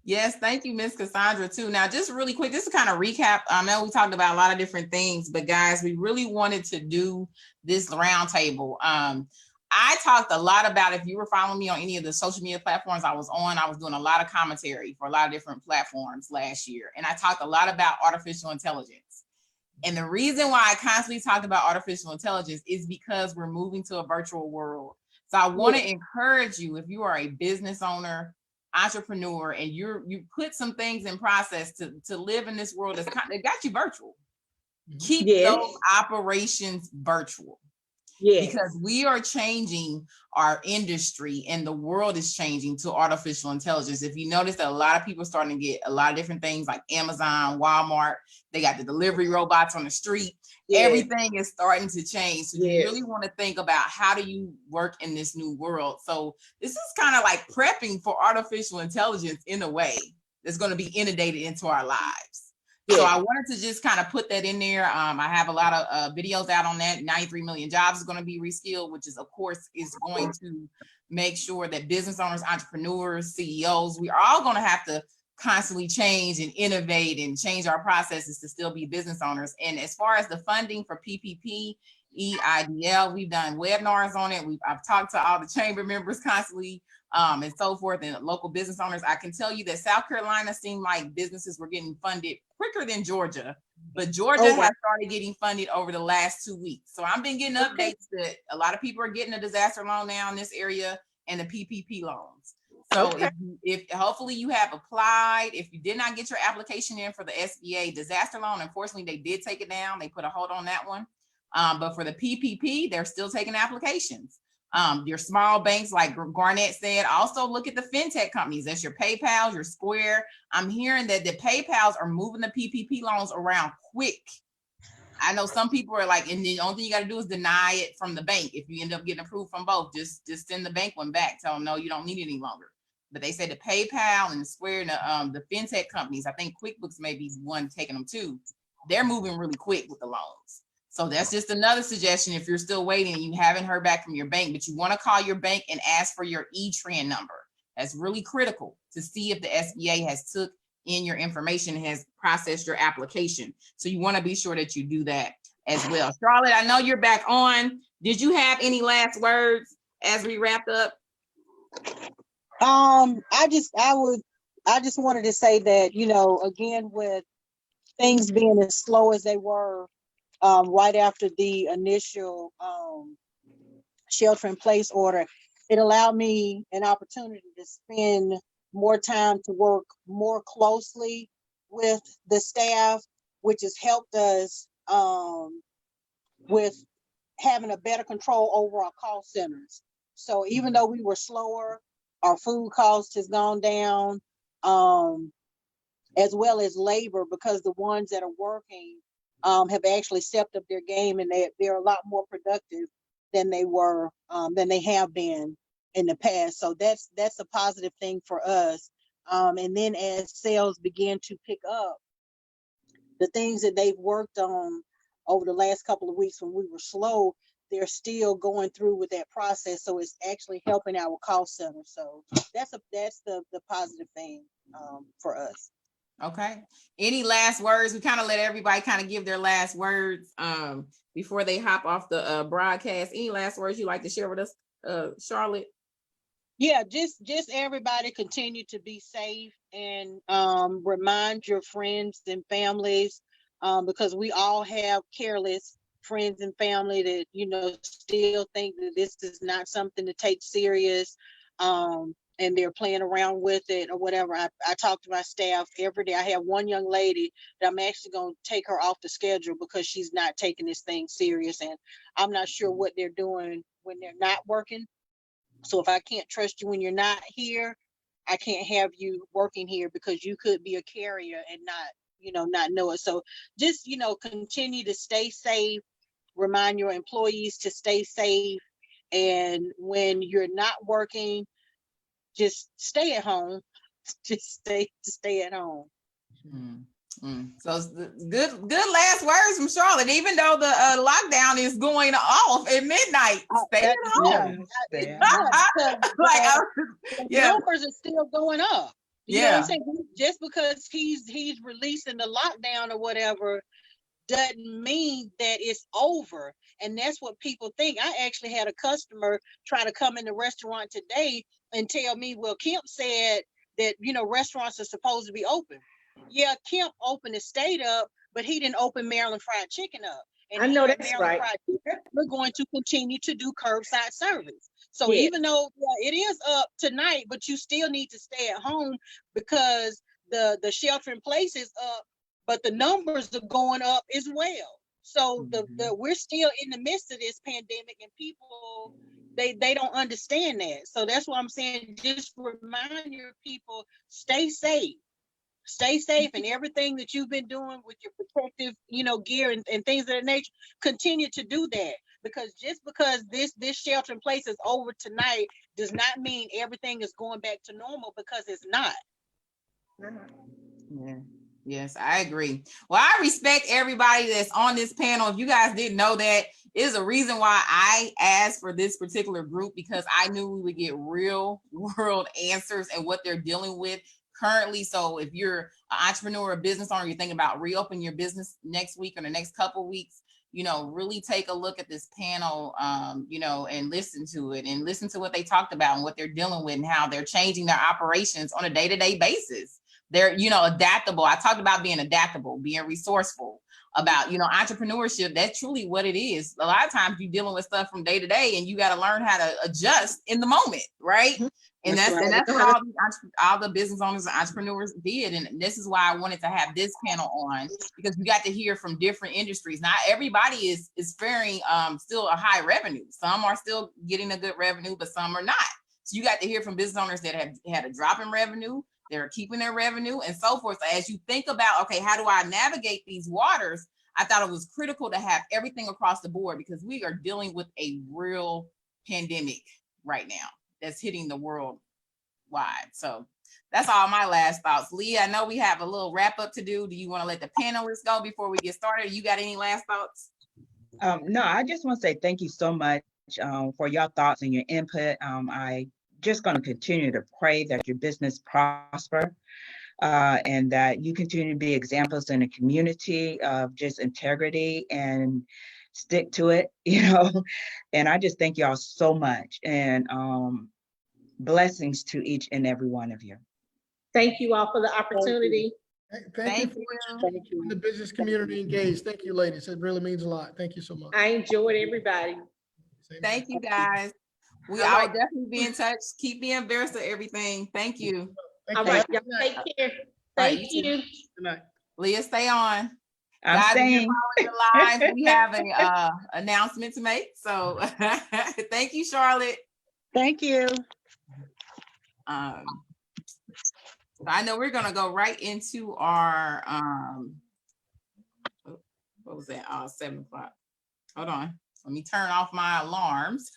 Yes, thank you, Miss Cassandra, too. Now, just really quick, just to kind of recap, I know we talked about a lot of different things, but guys, we really wanted to do this roundtable. I talked a lot about, if you were following me on any of the social media platforms I was on, I was doing a lot of commentary for a lot of different platforms last year. And I talked a lot about artificial intelligence. And the reason why I constantly talked about artificial intelligence is because we're moving to a virtual world. So I want to encourage you, if you are a business owner, entrepreneur, and you put some things in process to live in this world that got you virtual. Keep those operations virtual. Because we are changing our industry and the world is changing to artificial intelligence. If you notice that a lot of people are starting to get a lot of different things like Amazon, Walmart, they got the delivery robots on the street. Everything is starting to change. So you really want to think about how do you work in this new world. So this is kind of like prepping for artificial intelligence in a way that's going to be inundated into our lives. So I wanted to just kind of put that in there. I have a lot of videos out on that. 93 million jobs is going to be reskilled, which is, of course, is going to make sure that business owners, entrepreneurs, CEOs, we are all going to have to constantly change and innovate and change our processes to still be business owners. And as far as the funding for PPP, EIDL, we've done webinars on it. I've talked to all the chamber members constantly and so forth, and local business owners. I can tell you that South Carolina seemed like businesses were getting funded quicker than Georgia, but Georgia has started getting funded over the last 2 weeks. So I've been getting updates that a lot of people are getting a disaster loan now in this area and the PPP loans. So if hopefully you have applied, if you did not get your application in for the SBA disaster loan, unfortunately they did take it down. They put a hold on that one. But for the PPP, they're still taking applications. Your small banks, like Garnett said, also look at the fintech companies. That's your PayPal, your Square. I'm hearing that the PayPals are moving the PPP loans around quick. I know some people are like, and the only thing you got to do is deny it from the bank. If you end up getting approved from both, just send the bank one back. Tell them, no, you don't need it any longer. But they said the PayPal and the Square and the fintech companies, I think QuickBooks may be one taking them too. They're moving really quick with the loans. So that's just another suggestion. If you're still waiting and you haven't heard back from your bank, but you want to call your bank and ask for your E-Tran number. That's really critical to see if the SBA has took in your information, has processed your application. So you want to be sure that you do that as well. Charlotte, I know you're back on. Did you have any last words as we wrap up? I just wanted to say that, you know, again, with things being as slow as they were right after the initial shelter in place order, it allowed me an opportunity to spend more time to work more closely with the staff, which has helped us with having a better control over our call centers. So even though we were slower, our food cost has gone down, as well as labor, because the ones that are working have actually stepped up their game, and they're a lot more productive than they were, than they have been in the past. So that's a positive thing for us. And then as sales begin to pick up, the things that they've worked on over the last couple of weeks when we were slow, they're still going through with that process. So it's actually helping our call center. So that's the positive thing for us. Okay. Any last words? We kind of let everybody kind of give their last words before they hop off the broadcast. Any last words you'd like to share with us, Charlotte? Yeah, just everybody continue to be safe and remind your friends and families, because we all have careless friends and family that, you know, still think that this is not something to take serious, and they're playing around with it or whatever. I talk to my staff every day. I have one young lady that I'm actually going to take her off the schedule because she's not taking this thing serious, and I'm not sure what they're doing when they're not working. So if I can't trust you when you're not here, I can't have you working here, because you could be a carrier and not know it. So just, continue to stay safe, remind your employees to stay safe. And when you're not working, just stay at home. Just stay at home. So it's good last words from Charlotte. Even though the lockdown is going off at midnight, stay at home. Numbers are still going up. You know what I'm saying? Just because he's releasing the lockdown or whatever doesn't mean that it's over. And that's what people think. I actually had a customer try to come in the restaurant today and tell me, well, Kemp said that, restaurants are supposed to be open. Yeah, Kemp opened the state up, but he didn't open Maryland Fried Chicken up. And I know that's right. We're going to continue to do curbside service. So even though it is up tonight, but you still need to stay at home, because the shelter in place is up, but the numbers are going up as well. So we're still in the midst of this pandemic, and people, they don't understand that. So that's what I'm saying. Just remind your people, stay safe. Stay safe, and everything that you've been doing with your protective, gear and things of that nature, continue to do that. Because just because this shelter in place is over tonight does not mean everything is going back to normal, because it's not. Yeah. Yes, I agree. Well, I respect everybody that's on this panel. If you guys didn't know that, is a reason why I asked for this particular group, because I knew we would get real world answers and what they're dealing with currently. So if you're an entrepreneur or business owner, you're thinking about reopening your business next week or the next couple of weeks, really take a look at this panel, and listen to it, and listen to what they talked about and what they're dealing with and how they're changing their operations on a day-to-day basis. They're, adaptable. I talked about being adaptable, being resourceful, about, entrepreneurship. That's truly what it is. A lot of times you're dealing with stuff from day to day, and you got to learn how to adjust in the moment, right? And That's that's right. and that's what all the business owners and entrepreneurs did. And this is why I wanted to have this panel on, because we got to hear from different industries. Not everybody is faring still a high revenue. Some are still getting a good revenue, but some are not. So you got to hear from business owners that have had a drop in revenue, they're keeping their revenue, and so forth. So as you think about, okay, how do I navigate these waters? I thought it was critical to have everything across the board, because we are dealing with a real pandemic right now that's hitting the world wide. So that's all my last thoughts. Leah, I know we have a little wrap up to do. Do you want to let the panelists go before we get started? You got any last thoughts? No, I just want to say thank you so much for your thoughts and your input. I just going to continue to pray that your business prosper and that you continue to be examples in the community of just integrity and stick to it, And I just thank y'all so much, and blessings to each and every one of you. Thank you all for the opportunity. Thank you for keeping the business community engaged. Thank you, ladies. It really means a lot. Thank you so much. I enjoyed everybody. Thank you, guys. I will definitely be in touch. Keep me abreast of everything. Thank you. All right, y'all take care. Thank you. Good night. Leah, stay on. I'm Guys, staying. if you're following the live, we have an announcement to make. So thank you, Charlotte. Thank you. I know we're gonna go right into our what was that? 7 o'clock. Hold on. Let me turn off my alarms.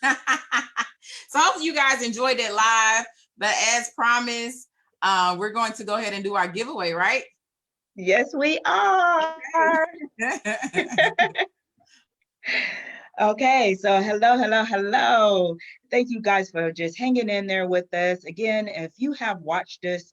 So hopefully you guys enjoyed that live. But as promised, we're going to go ahead and do our giveaway, right? Yes, we are. Okay, so hello. Thank you guys for just hanging in there with us. Again, if you have watched this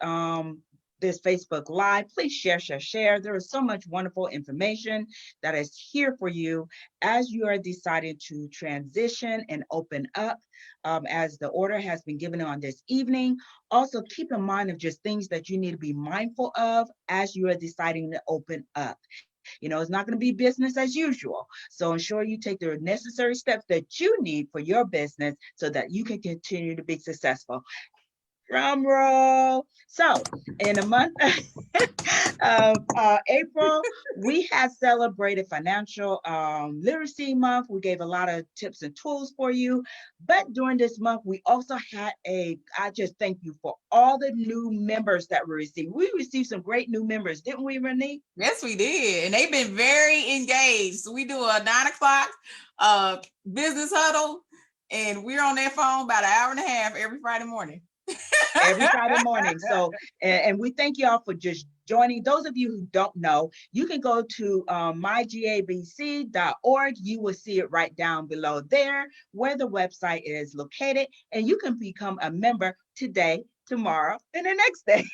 this Facebook Live, please share. There is so much wonderful information that is here for you as you are deciding to transition and open up, as the order has been given on this evening. Also, keep in mind of just things that you need to be mindful of as you are deciding to open up. It's not going to be business as usual. So ensure you take the necessary steps that you need for your business so that you can continue to be successful. Drum roll. So in the month of April, we have celebrated Financial Literacy Month. We gave a lot of tips and tools for you. But during this month, we also had I just thank you for all the new members that we received. We received some great new members, didn't we, Renee? Yes, we did. And they've been very engaged. So we do a 9 o'clock business huddle, and we're on that phone about an hour and a half every Friday morning. Every Friday morning. So, and we thank y'all for just joining. Those of you who don't know, you can go to mygabc.org. You will see it right down below there where the website is located, and you can become a member today, tomorrow, and the next day.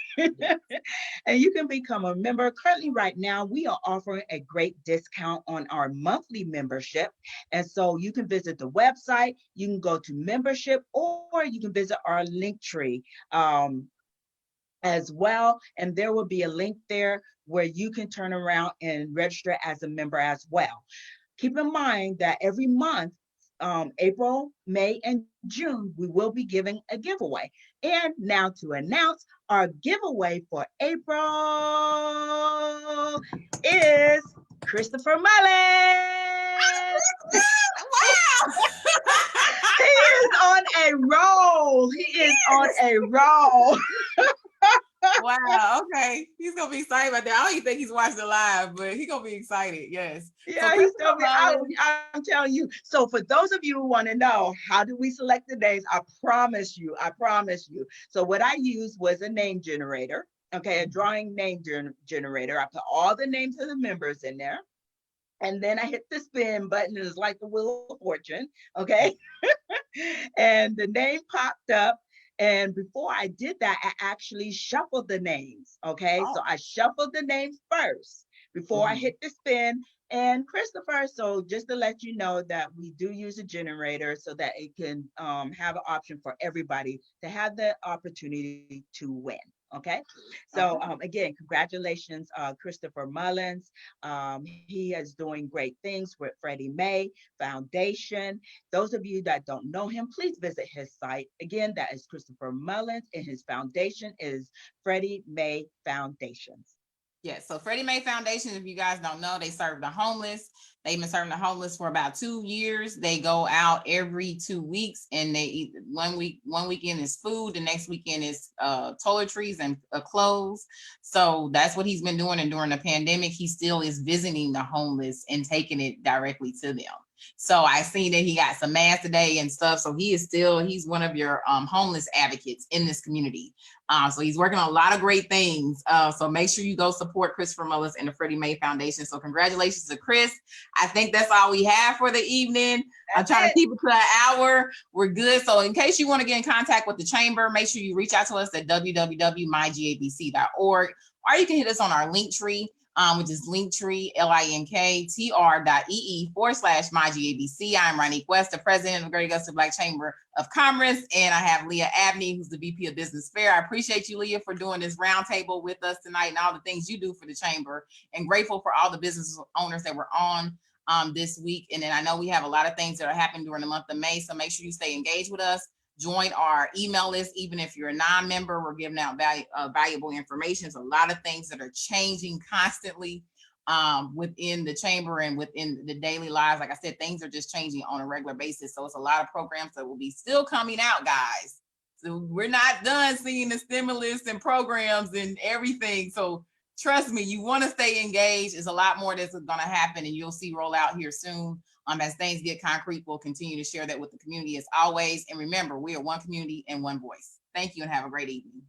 And you can become a member. Currently, right now, we are offering a great discount on our monthly membership. And so you can visit the website, you can go to membership, or you can visit our Linktree as well. And there will be a link there where you can turn around and register as a member as well. Keep in mind that every month, April, May, and June, we will be giving a giveaway. And now to announce our giveaway for April is Christopher Mullen. Wow. He is on a roll. Wow. Okay. He's gonna be excited about that. I don't even think he's watched it live, but he's gonna be excited. Yes. Yeah, so he's gonna be. I'm telling you. So for those of you who want to know how do we select the names, I promise you. So what I used was a name generator. Okay, a drawing name generator. I put all the names of the members in there. And then I hit the spin button. It's like the Wheel of Fortune. Okay. And the name popped up. And before I did that, I actually shuffled the names. Okay. So I shuffled the names first before I hit the spin. And Christopher, so just to let you know that we do use a generator so that it can have an option for everybody to have the opportunity to win. Okay, so again, congratulations, Christopher Mullins. He is doing great things with Freddie Mae Foundation. Those of you that don't know him, please visit his site. Again, that is Christopher Mullins, and his foundation is Freddie Mae Foundations. Yes, so Freddie Mae Foundation, if you guys don't know, they serve the homeless. They've been serving the homeless for about 2 years. They go out every 2 weeks, and they eat one weekend is food, the next weekend is toiletries and clothes. So that's what he's been doing. And during the pandemic, he still is visiting the homeless and taking it directly to them. So I seen that he got some masks today and stuff. So he's one of your homeless advocates in this community. So he's working on a lot of great things. So make sure you go support Christopher Mullins and the Freddie Mae Foundation. So congratulations to Chris. I think that's all we have for the evening. I'm trying to keep it to an hour. We're good. So in case you want to get in contact with the chamber, make sure you reach out to us at www.mygabc.org, or you can hit us on our Linktree, which is Linktree, linktr.ee/mygabc. I'm Ronique West, the president of the Greater Augusta Black Chamber of Commerce, and I have Leah Abney, who's the VP of Business Fair. I appreciate you, Leah, for doing this roundtable with us tonight and all the things you do for the chamber, and grateful for all the business owners that were on this week. And then I know we have a lot of things that are happening during the month of May, so make sure you stay engaged with us. Join our email list. Even if you're a non-member, we're giving out valuable information. So a lot of things that are changing constantly within the chamber and within the daily lives. Like I said, things are just changing on a regular basis. So it's a lot of programs that will be still coming out, guys. So we're not done seeing the stimulus and programs and everything. So trust me, you want to stay engaged. There's a lot more that's going to happen, and you'll see roll out here soon. As things get concrete, we'll continue to share that with the community as always. And remember, we are one community and one voice. Thank you and have a great evening.